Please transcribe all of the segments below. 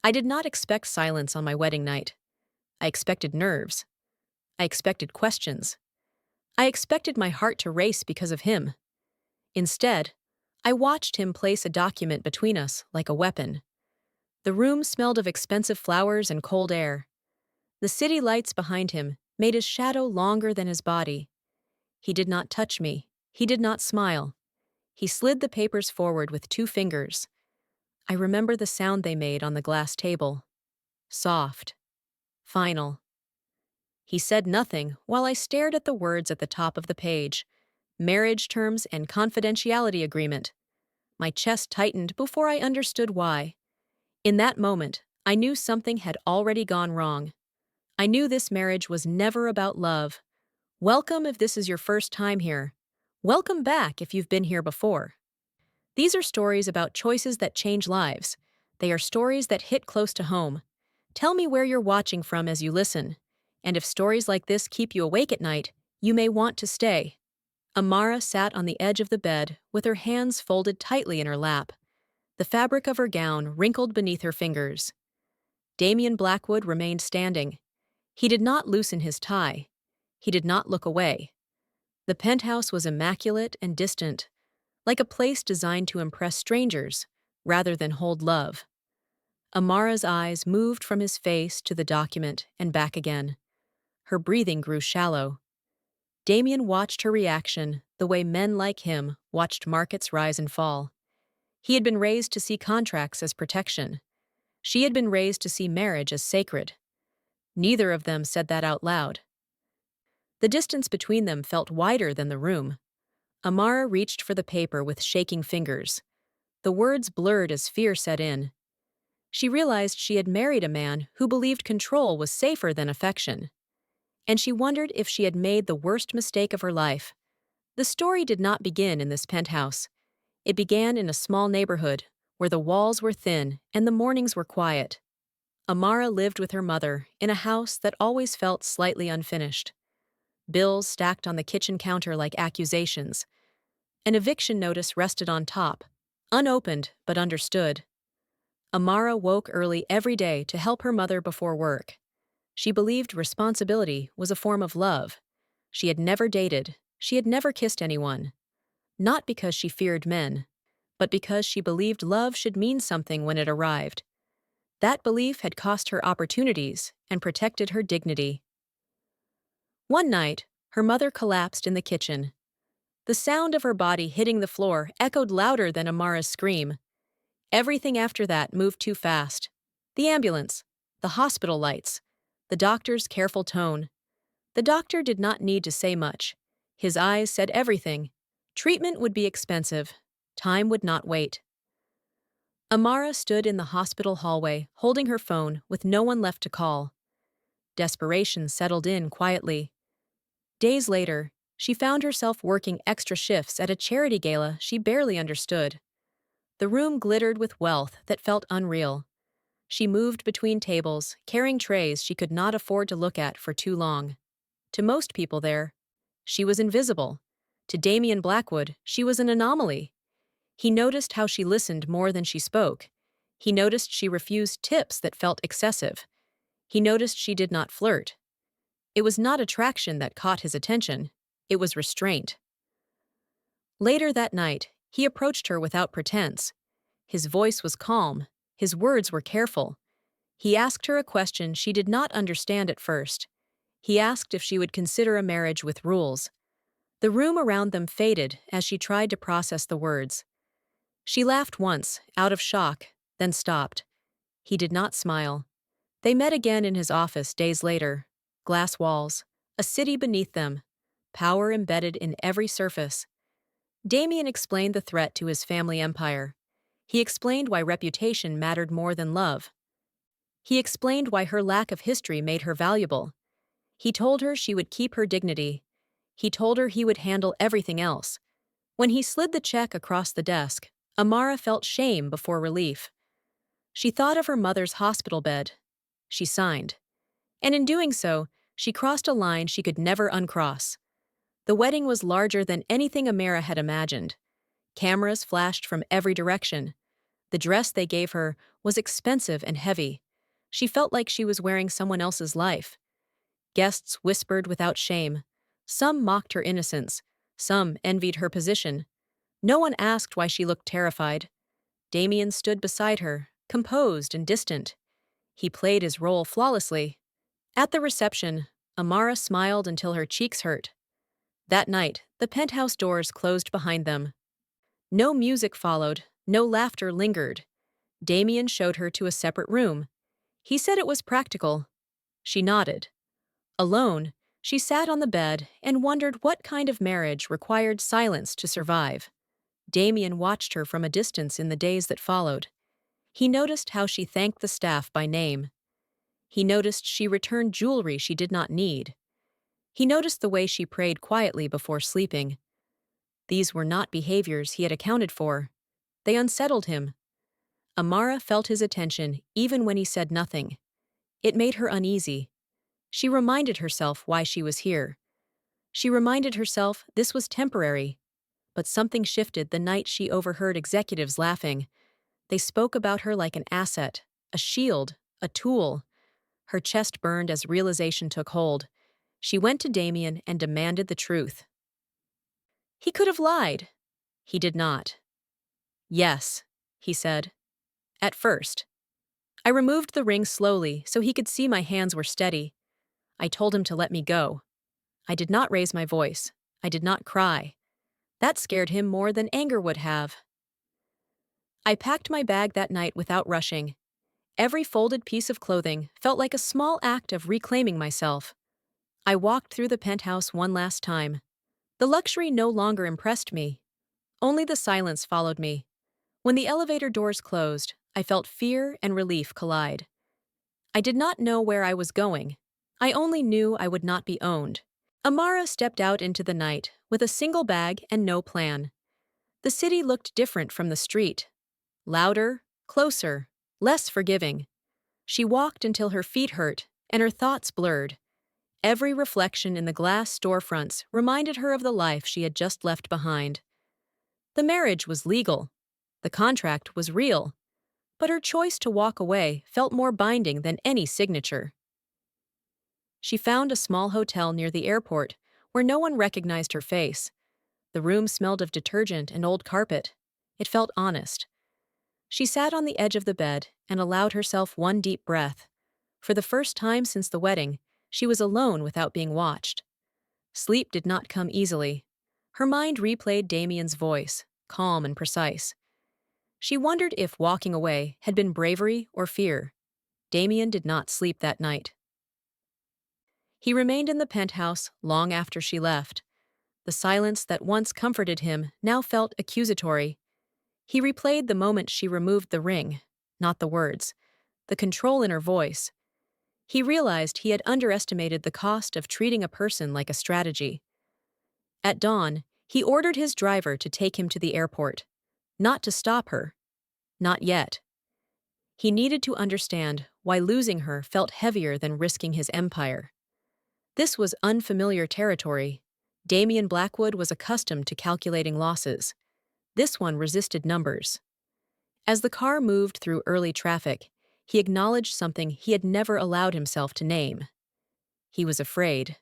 I did not expect silence on my wedding night. I expected nerves. I expected questions. I expected my heart to race because of him. Instead, I watched him place a document between us like a weapon. The room smelled of expensive flowers and cold air. The city lights behind him made his shadow longer than his body. He did not touch me. He did not smile. He slid the papers forward with 2 fingers. I remember the sound they made on the glass table. Soft. Final. He said nothing while I stared at the words at the top of the page. Marriage terms and confidentiality agreement. My chest tightened before I understood why. In that moment, I knew something had already gone wrong. I knew this marriage was never about love. Welcome if this is your first time here. Welcome back if you've been here before. These are stories about choices that change lives. They are stories that hit close to home. Tell me where you're watching from as you listen. And if stories like this keep you awake at night, you may want to stay. Amara sat on the edge of the bed with her hands folded tightly in her lap. The fabric of her gown wrinkled beneath her fingers. Damien Blackwood remained standing. He did not loosen his tie. He did not look away. The penthouse was immaculate and distant, like a place designed to impress strangers rather than hold love. Amara's eyes moved from his face to the document and back again. Her breathing grew shallow. Damien watched her reaction the way men like him watched markets rise and fall. He had been raised to see contracts as protection. She had been raised to see marriage as sacred. Neither of them said that out loud. The distance between them felt wider than the room. Amara reached for the paper with shaking fingers. The words blurred as fear set in. She realized she had married a man who believed control was safer than affection. And she wondered if she had made the worst mistake of her life. The story did not begin in this penthouse. It began in a small neighborhood where the walls were thin and the mornings were quiet. Amara lived with her mother in a house that always felt slightly unfinished. Bills stacked on the kitchen counter like accusations. An eviction notice rested on top, unopened but understood. Amara woke early every day to help her mother before work. She believed responsibility was a form of love. She had never dated. She had never kissed anyone. Not because she feared men, but because she believed love should mean something when it arrived. That belief had cost her opportunities and protected her dignity. One night, her mother collapsed in the kitchen. The sound of her body hitting the floor echoed louder than Amara's scream. Everything after that moved too fast. The ambulance, the hospital lights, the doctor's careful tone. The doctor did not need to say much. His eyes said everything. Treatment would be expensive. Time would not wait. Amara stood in the hospital hallway, holding her phone with no one left to call. Desperation settled in quietly. Days later, she found herself working extra shifts at a charity gala she barely understood. The room glittered with wealth that felt unreal. She moved between tables, carrying trays she could not afford to look at for too long. To most people there, she was invisible. To Damien Blackwood, she was an anomaly. He noticed how she listened more than she spoke. He noticed she refused tips that felt excessive. He noticed she did not flirt. It was not attraction that caught his attention. It was restraint. Later that night, he approached her without pretense. His voice was calm. His words were careful. He asked her a question she did not understand at first. He asked if she would consider a marriage with rules. The room around them faded as she tried to process the words. She laughed once, out of shock, then stopped. He did not smile. They met again in his office days later. Glass walls, a city beneath them, power embedded in every surface. Damien explained the threat to his family empire. He explained why reputation mattered more than love. He explained why her lack of history made her valuable. He told her she would keep her dignity. He told her he would handle everything else. When he slid the check across the desk, Amara felt shame before relief. She thought of her mother's hospital bed. She signed. And in doing so, she crossed a line she could never uncross. The wedding was larger than anything Amara had imagined. Cameras flashed from every direction. The dress they gave her was expensive and heavy. She felt like she was wearing someone else's life. Guests whispered without shame. Some mocked her innocence. Some envied her position. No one asked why she looked terrified. Damien stood beside her, composed and distant. He played his role flawlessly. At the reception, Amara smiled until her cheeks hurt. That night, the penthouse doors closed behind them. No music followed, no laughter lingered. Damien showed her to a separate room. He said it was practical. She nodded. Alone, she sat on the bed and wondered what kind of marriage required silence to survive. Damien watched her from a distance in the days that followed. He noticed how she thanked the staff by name. He noticed she returned jewelry she did not need. He noticed the way she prayed quietly before sleeping. These were not behaviors he had accounted for. They unsettled him. Amara felt his attention even when he said nothing. It made her uneasy. She reminded herself why she was here. She reminded herself this was temporary. But something shifted the night she overheard executives laughing. They spoke about her like an asset, a shield, a tool. Her chest burned as realization took hold. She went to Damien and demanded the truth. He could have lied. He did not. Yes, he said. At first. I removed the ring slowly so he could see my hands were steady. I told him to let me go. I did not raise my voice. I did not cry. That scared him more than anger would have. I packed my bag that night without rushing. Every folded piece of clothing felt like a small act of reclaiming myself. I walked through the penthouse one last time. The luxury no longer impressed me. Only the silence followed me. When the elevator doors closed, I felt fear and relief collide. I did not know where I was going. I only knew I would not be owned. Amara stepped out into the night with a single bag and no plan. The city looked different from the street. Louder, closer, less forgiving. She walked until her feet hurt and her thoughts blurred. Every reflection in the glass storefronts reminded her of the life she had just left behind. The marriage was legal. The contract was real. But her choice to walk away felt more binding than any signature. She found a small hotel near the airport where no one recognized her face. The room smelled of detergent and old carpet. It felt honest. She sat on the edge of the bed and allowed herself one deep breath. For the first time since the wedding, she was alone without being watched. Sleep did not come easily. Her mind replayed Damien's voice, calm and precise. She wondered if walking away had been bravery or fear. Damien did not sleep that night. He remained in the penthouse long after she left. The silence that once comforted him now felt accusatory. He replayed the moment she removed the ring, not the words, the control in her voice. He realized he had underestimated the cost of treating a person like a strategy. At dawn, he ordered his driver to take him to the airport. Not to stop her. Not yet. He needed to understand why losing her felt heavier than risking his empire. This was unfamiliar territory. Damien Blackwood was accustomed to calculating losses. This one resisted numbers. As the car moved through early traffic, he acknowledged something he had never allowed himself to name. He was afraid.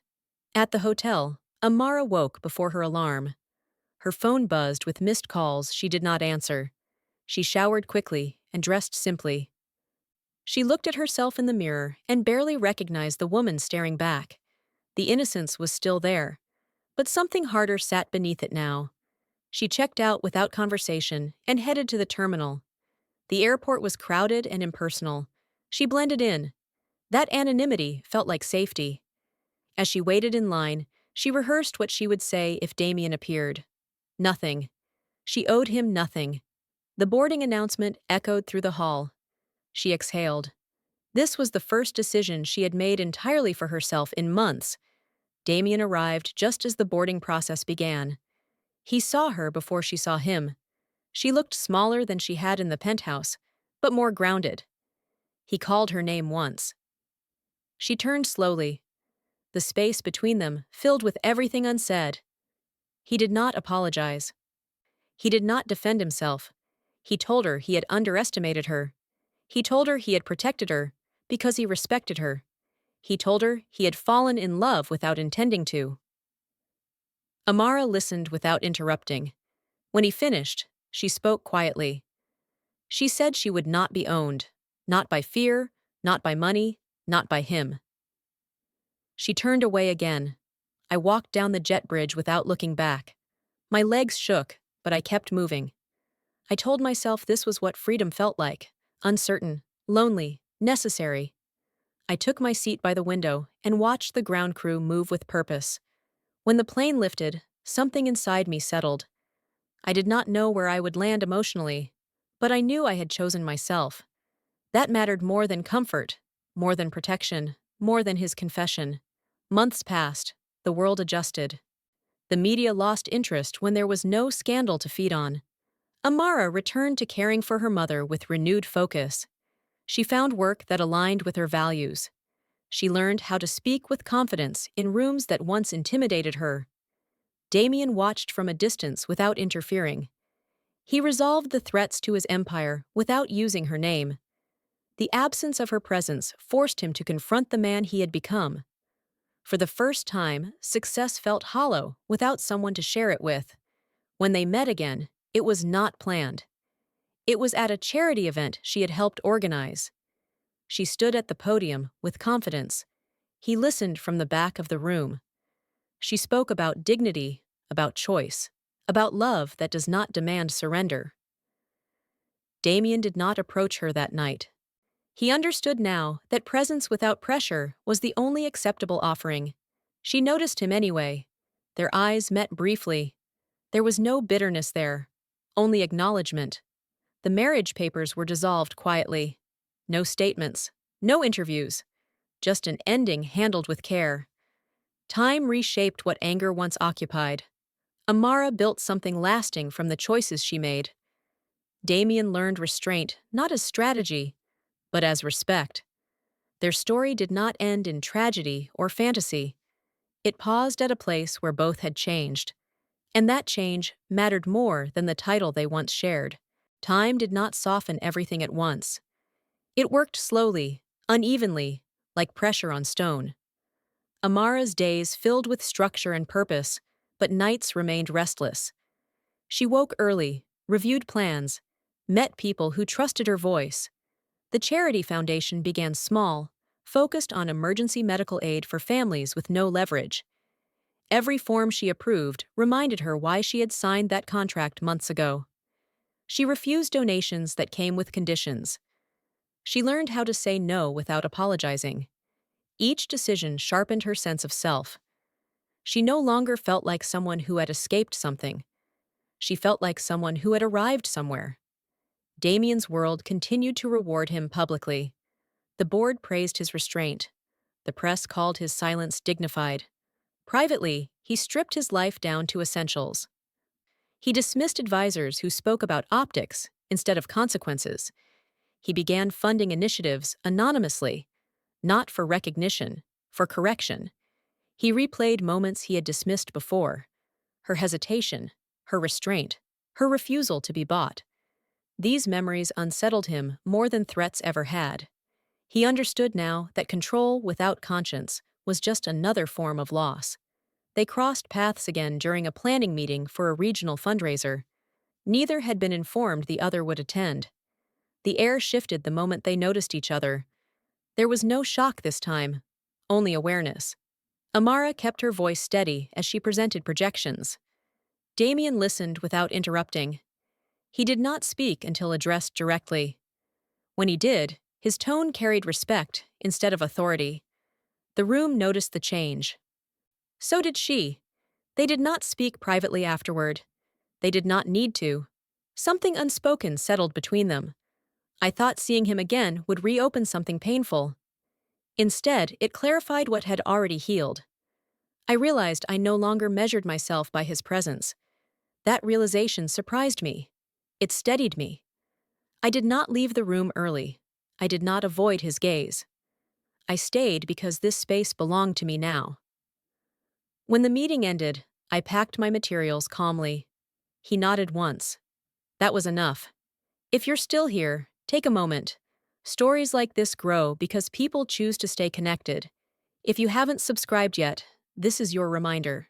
At the hotel, Amara woke before her alarm. Her phone buzzed with missed calls she did not answer. She showered quickly and dressed simply. She looked at herself in the mirror and barely recognized the woman staring back. The innocence was still there, but something harder sat beneath it now. She checked out without conversation and headed to the terminal. The airport was crowded and impersonal. She blended in. That anonymity felt like safety. As she waited in line, she rehearsed what she would say if Damien appeared. Nothing. She owed him nothing. The boarding announcement echoed through the hall. She exhaled. This was the first decision she had made entirely for herself in months. Damien arrived just as the boarding process began. He saw her before she saw him. She looked smaller than she had in the penthouse, but more grounded. He called her name once. She turned slowly. The space between them filled with everything unsaid. He did not apologize. He did not defend himself. He told her he had underestimated her. He told her he had protected her because he respected her. He told her he had fallen in love without intending to. Amara listened without interrupting. When he finished, she spoke quietly. She said she would not be owned, not by fear, not by money, not by him. She turned away again. I walked down the jet bridge without looking back. My legs shook, but I kept moving. I told myself this was what freedom felt like: uncertain, lonely, necessary. I took my seat by the window and watched the ground crew move with purpose. When the plane lifted, something inside me settled. I did not know where I would land emotionally, but I knew I had chosen myself. That mattered more than comfort, more than protection, more than his confession. Months passed. The world adjusted. The media lost interest when there was no scandal to feed on. Amara returned to caring for her mother with renewed focus. She found work that aligned with her values. She learned how to speak with confidence in rooms that once intimidated her. Damien watched from a distance without interfering. He resolved the threats to his empire without using her name. The absence of her presence forced him to confront the man he had become. For the first time, success felt hollow without someone to share it with. When they met again, it was not planned. It was at a charity event she had helped organize. She stood at the podium with confidence. He listened from the back of the room. She spoke about dignity, about choice, about love that does not demand surrender. Damien did not approach her that night. He understood now that presence without pressure was the only acceptable offering. She noticed him anyway. Their eyes met briefly. There was no bitterness there, only acknowledgement. The marriage papers were dissolved quietly. No statements, no interviews, just an ending handled with care. Time reshaped what anger once occupied. Amara built something lasting from the choices she made. Damien learned restraint not as strategy, but as respect. Their story did not end in tragedy or fantasy. It paused at a place where both had changed. And that change mattered more than the title they once shared. Time did not soften everything at once. It worked slowly, unevenly, like pressure on stone. Amara's days filled with structure and purpose, but nights remained restless. She woke early, reviewed plans, met people who trusted her voice. The charity foundation began small, focused on emergency medical aid for families with no leverage. Every form she approved reminded her why she had signed that contract months ago. She refused donations that came with conditions. She learned how to say no without apologizing. Each decision sharpened her sense of self. She no longer felt like someone who had escaped something. She felt like someone who had arrived somewhere. Damien's world continued to reward him publicly. The board praised his restraint. The press called his silence dignified. Privately, he stripped his life down to essentials. He dismissed advisors who spoke about optics instead of consequences. He began funding initiatives anonymously, not for recognition, for correction. He replayed moments he had dismissed before: her hesitation, her restraint, her refusal to be bought. These memories unsettled him more than threats ever had. He understood now that control without conscience was just another form of loss. They crossed paths again during a planning meeting for a regional fundraiser. Neither had been informed the other would attend. The air shifted the moment they noticed each other. There was no shock this time, only awareness. Amara kept her voice steady as she presented projections. Damien listened without interrupting. He did not speak until addressed directly. When he did, his tone carried respect instead of authority. The room noticed the change. So did she. They did not speak privately afterward. They did not need to. Something unspoken settled between them. I thought seeing him again would reopen something painful. Instead, it clarified what had already healed. I realized I no longer measured myself by his presence. That realization surprised me. It steadied me. I did not leave the room early. I did not avoid his gaze. I stayed because this space belonged to me now. When the meeting ended, I packed my materials calmly. He nodded once. That was enough. If you're still here, take a moment. Stories like this grow because people choose to stay connected. If you haven't subscribed yet, this is your reminder.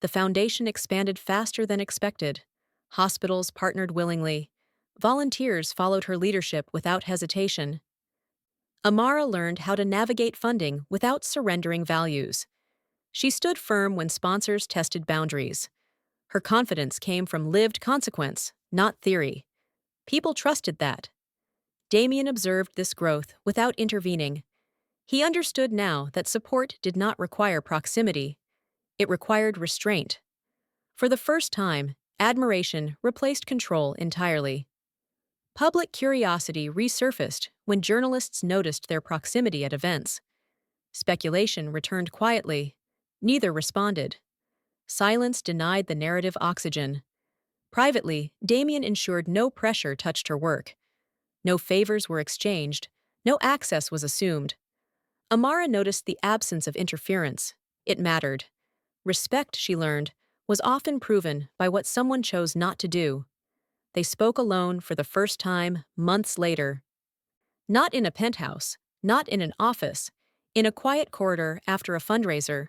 The foundation expanded faster than expected. Hospitals partnered willingly. Volunteers followed her leadership without hesitation. Amara learned how to navigate funding without surrendering values. She stood firm when sponsors tested boundaries. Her confidence came from lived consequence, not theory. People trusted that. Damien observed this growth without intervening. He understood now that support did not require proximity. It required restraint. For the first time, admiration replaced control entirely. Public curiosity resurfaced when journalists noticed their proximity at events. Speculation returned quietly. Neither responded. Silence denied the narrative oxygen. Privately, Damien ensured no pressure touched her work. No favors were exchanged. No access was assumed. Amara noticed the absence of interference. It mattered. Respect, she learned, was often proven by what someone chose not to do. They spoke alone for the first time months later. Not in a penthouse, not in an office, in a quiet corridor after a fundraiser.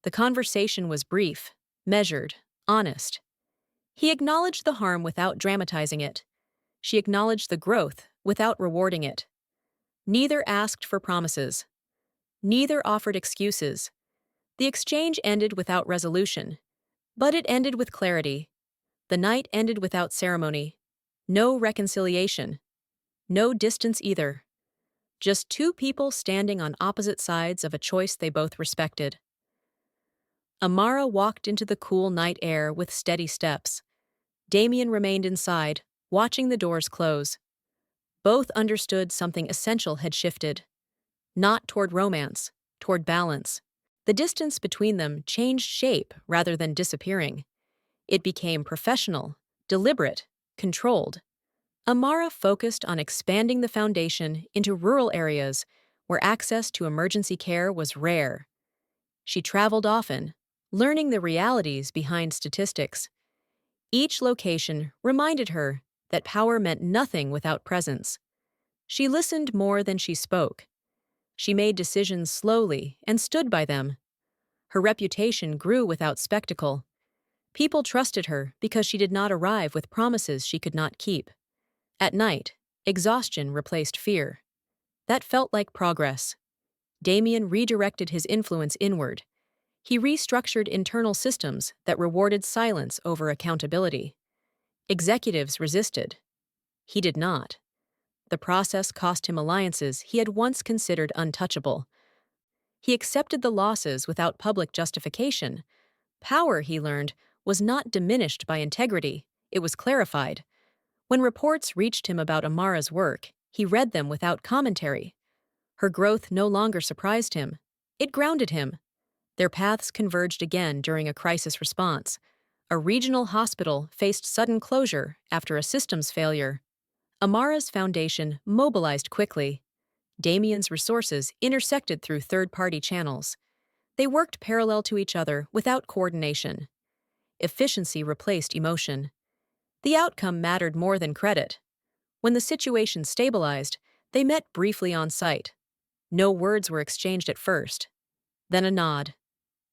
The conversation was brief, measured, honest. He acknowledged the harm without dramatizing it. She acknowledged the growth without rewarding it. Neither asked for promises. Neither offered excuses. The exchange ended without resolution. But it ended with clarity. The night ended without ceremony. No reconciliation. No distance either. Just two people standing on opposite sides of a choice they both respected. Amara walked into the cool night air with steady steps. Damien remained inside, watching the doors close. Both understood something essential had shifted. Not toward romance, toward balance. The distance between them changed shape rather than disappearing. It became professional, deliberate, controlled. Amara focused on expanding the foundation into rural areas where access to emergency care was rare. She traveled often, learning the realities behind statistics. Each location reminded her that power meant nothing without presence. She listened more than she spoke. She made decisions slowly and stood by them. Her reputation grew without spectacle. People trusted her because she did not arrive with promises she could not keep. At night, exhaustion replaced fear. That felt like progress. Damien redirected his influence inward. He restructured internal systems that rewarded silence over accountability. Executives resisted. He did not. The process cost him alliances he had once considered untouchable. He accepted the losses without public justification. Power, he learned, was not diminished by integrity, it was clarified. When reports reached him about Amara's work, he read them without commentary. Her growth no longer surprised him. It grounded him. Their paths converged again during a crisis response. A regional hospital faced sudden closure after a systems failure. Amara's foundation mobilized quickly. Damien's resources intersected through third-party channels. They worked parallel to each other without coordination. Efficiency replaced emotion. The outcome mattered more than credit. When the situation stabilized, they met briefly on site. No words were exchanged at first. Then a nod.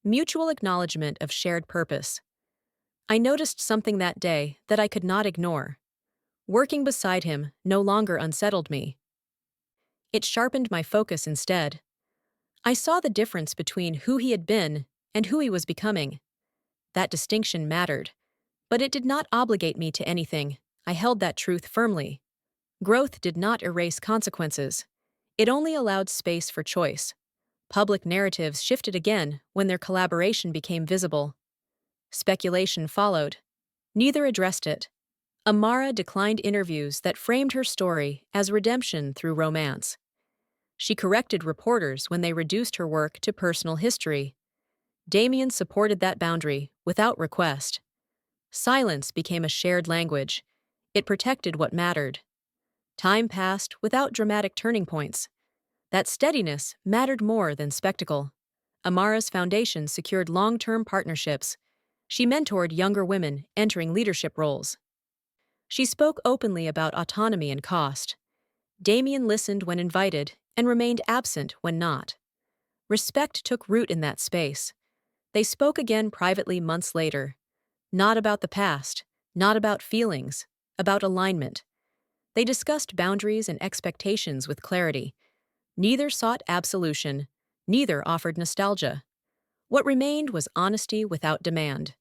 Mutual acknowledgement of shared purpose. I noticed something that day that I could not ignore. Working beside him no longer unsettled me. It sharpened my focus instead. I saw the difference between who he had been and who he was becoming. That distinction mattered, but it did not obligate me to anything. I held that truth firmly. Growth did not erase consequences. It only allowed space for choice. Public narratives shifted again when their collaboration became visible. Speculation followed. Neither addressed it. Amara declined interviews that framed her story as redemption through romance. She corrected reporters when they reduced her work to personal history. Damien supported that boundary without request. Silence became a shared language. It protected what mattered. Time passed without dramatic turning points. That steadiness mattered more than spectacle. Amara's foundation secured long-term partnerships. She mentored younger women entering leadership roles. She spoke openly about autonomy and cost. Damien listened when invited and remained absent when not. Respect took root in that space. They spoke again privately months later. Not about the past, not about feelings, about alignment. They discussed boundaries and expectations with clarity. Neither sought absolution, neither offered nostalgia. What remained was honesty without demand.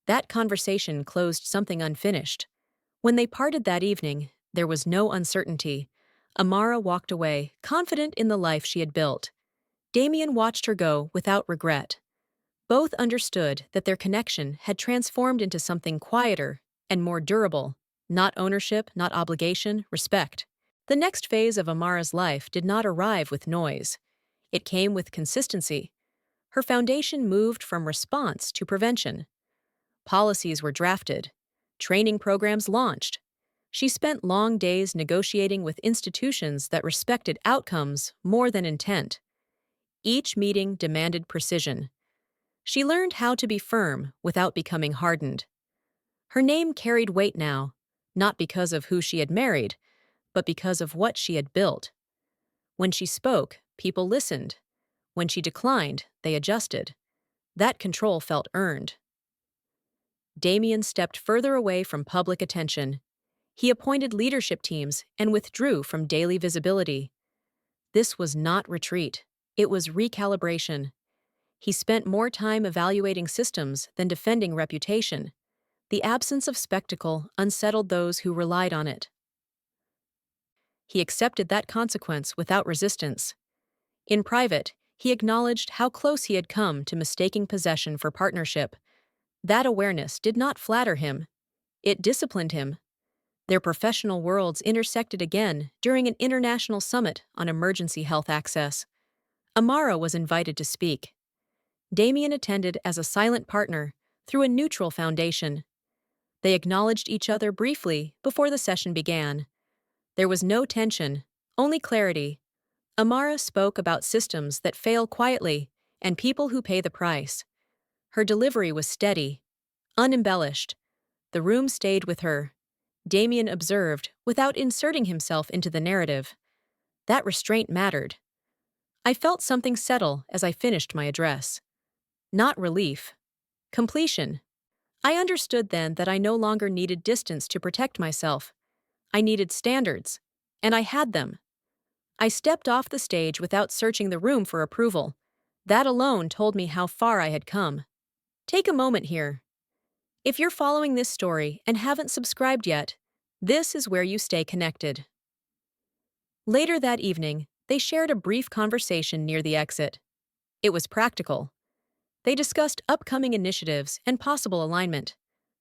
That conversation closed something unfinished. When they parted that evening, there was no uncertainty. Amara walked away, confident in the life she had built. Damien watched her go without regret. Both understood that their connection had transformed into something quieter and more durable. Not ownership, not obligation, respect. The next phase of Amara's life did not arrive with noise. It came with consistency. Her foundation moved from response to prevention. Policies were drafted. Training programs launched. She spent long days negotiating with institutions that respected outcomes more than intent. Each meeting demanded precision. She learned how to be firm without becoming hardened. Her name carried weight now, not because of who she had married, but because of what she had built. When she spoke, people listened. When she declined, they adjusted. That control felt earned. Damien stepped further away from public attention. He appointed leadership teams and withdrew from daily visibility. This was not retreat. It was recalibration. He spent more time evaluating systems than defending reputation. The absence of spectacle unsettled those who relied on it. He accepted that consequence without resistance. In private, he acknowledged how close he had come to mistaking possession for partnership. That awareness did not flatter him. It disciplined him. Their professional worlds intersected again during an international summit on emergency health access. Amara was invited to speak. Damien attended as a silent partner through a neutral foundation. They acknowledged each other briefly before the session began. There was no tension, only clarity. Amara spoke about systems that fail quietly and people who pay the price. Her delivery was steady, unembellished. The room stayed with her. Damien observed without inserting himself into the narrative. That restraint mattered. I felt something settle as I finished my address. Not relief. Completion. I understood then that I no longer needed distance to protect myself. I needed standards, and I had them. I stepped off the stage without searching the room for approval. That alone told me how far I had come. Take a moment here. If you're following this story and haven't subscribed yet, this is where you stay connected. Later that evening, they shared a brief conversation near the exit. It was practical. They discussed upcoming initiatives and possible alignment.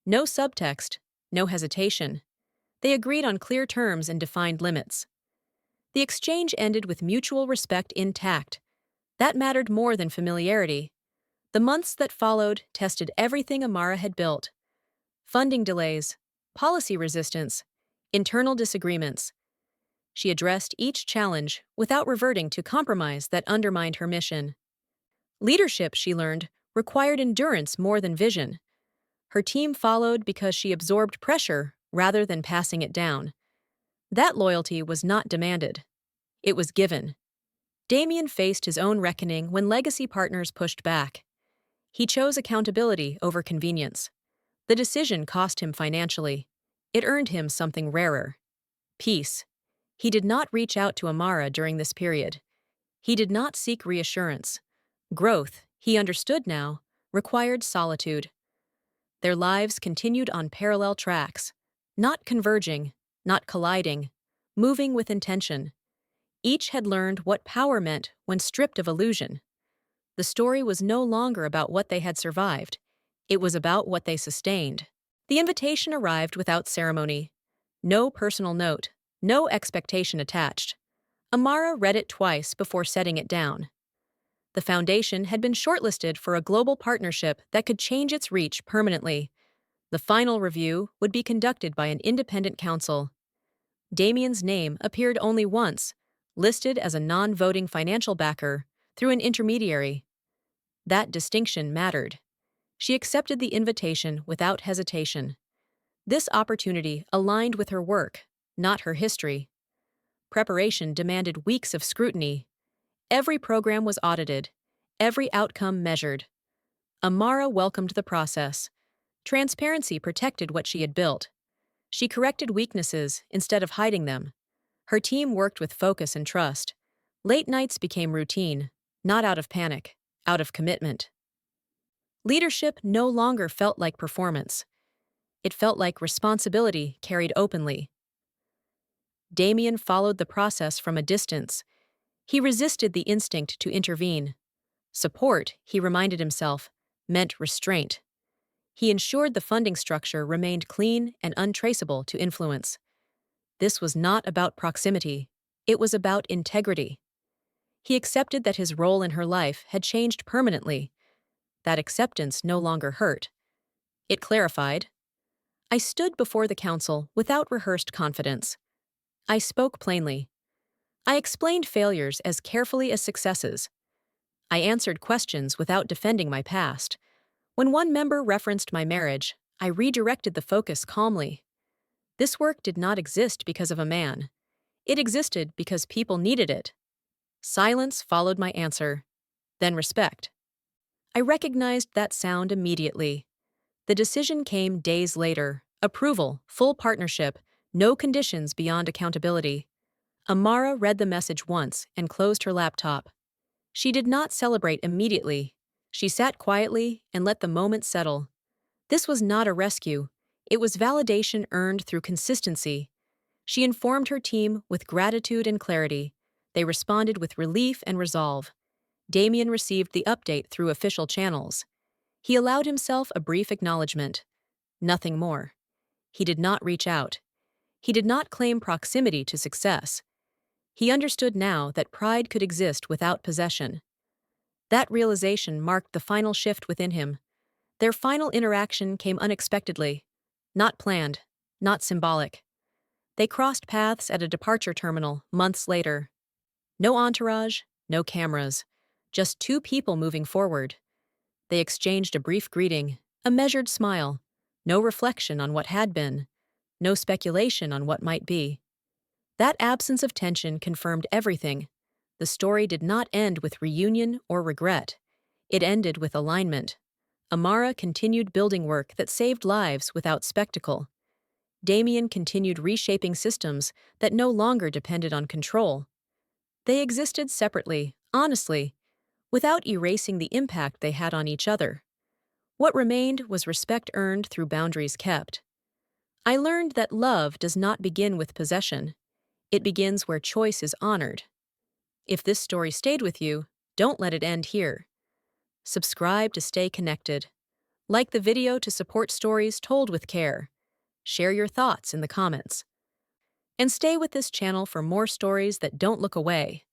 No subtext, no hesitation. They agreed on clear terms and defined limits. The exchange ended with mutual respect intact. That mattered more than familiarity. The months that followed tested everything Amara had built. Funding delays, policy resistance, internal disagreements. She addressed each challenge without reverting to compromise that undermined her mission. Leadership, she learned, required endurance more than vision. Her team followed because she absorbed pressure rather than passing it down. That loyalty was not demanded. It was given. Damien faced his own reckoning when legacy partners pushed back. He chose accountability over convenience. The decision cost him financially. It earned him something rarer: peace. He did not reach out to Amara during this period. He did not seek reassurance. Growth, he understood now, required solitude. Their lives continued on parallel tracks, not converging, not colliding, moving with intention. Each had learned what power meant when stripped of illusion. The story was no longer about what they had survived. It was about what they sustained. The invitation arrived without ceremony. No personal note, no expectation attached. Amara read it twice before setting it down. The foundation had been shortlisted for a global partnership that could change its reach permanently. The final review would be conducted by an independent council. Damien's name appeared only once, listed as a non-voting financial backer through an intermediary. That distinction mattered. She accepted the invitation without hesitation. This opportunity aligned with her work, not her history. Preparation demanded weeks of scrutiny. Every program was audited, every outcome measured. Amara welcomed the process. Transparency protected what she had built. She corrected weaknesses instead of hiding them. Her team worked with focus and trust. Late nights became routine, not out of panic, out of commitment. Leadership no longer felt like performance. It felt like responsibility carried openly. Damien followed the process from a distance. He resisted the instinct to intervene. Support, he reminded himself, meant restraint. He ensured the funding structure remained clean and untraceable to influence. This was not about proximity. It was about integrity. He accepted that his role in her life had changed permanently. That acceptance no longer hurt. It clarified. I stood before the council without rehearsed confidence. I spoke plainly. I explained failures as carefully as successes. I answered questions without defending my past. When one member referenced my marriage, I redirected the focus calmly. This work did not exist because of a man. It existed because people needed it. Silence followed my answer, then respect. I recognized that sound immediately. The decision came days later. Approval, full partnership, no conditions beyond accountability. Amara read the message once and closed her laptop. She did not celebrate immediately. She sat quietly and let the moment settle. This was not a rescue. It was validation earned through consistency. She informed her team with gratitude and clarity. They responded with relief and resolve. Damien received the update through official channels. He allowed himself a brief acknowledgement. Nothing more. He did not reach out. He did not claim proximity to success. He understood now that pride could exist without possession. That realization marked the final shift within him. Their final interaction came unexpectedly. Not planned, not symbolic. They crossed paths at a departure terminal months later. No entourage, no cameras. Just two people moving forward. They exchanged a brief greeting, a measured smile. No reflection on what had been. No speculation on what might be. That absence of tension confirmed everything. The story did not end with reunion or regret. It ended with alignment. Amara continued building work that saved lives without spectacle. Damien continued reshaping systems that no longer depended on control. They existed separately, honestly, without erasing the impact they had on each other. What remained was respect earned through boundaries kept. I learned that love does not begin with possession. It begins where choice is honored. If this story stayed with you, don't let it end here. Subscribe to stay connected. Like the video to support stories told with care. Share your thoughts in the comments. And stay with this channel for more stories that don't look away.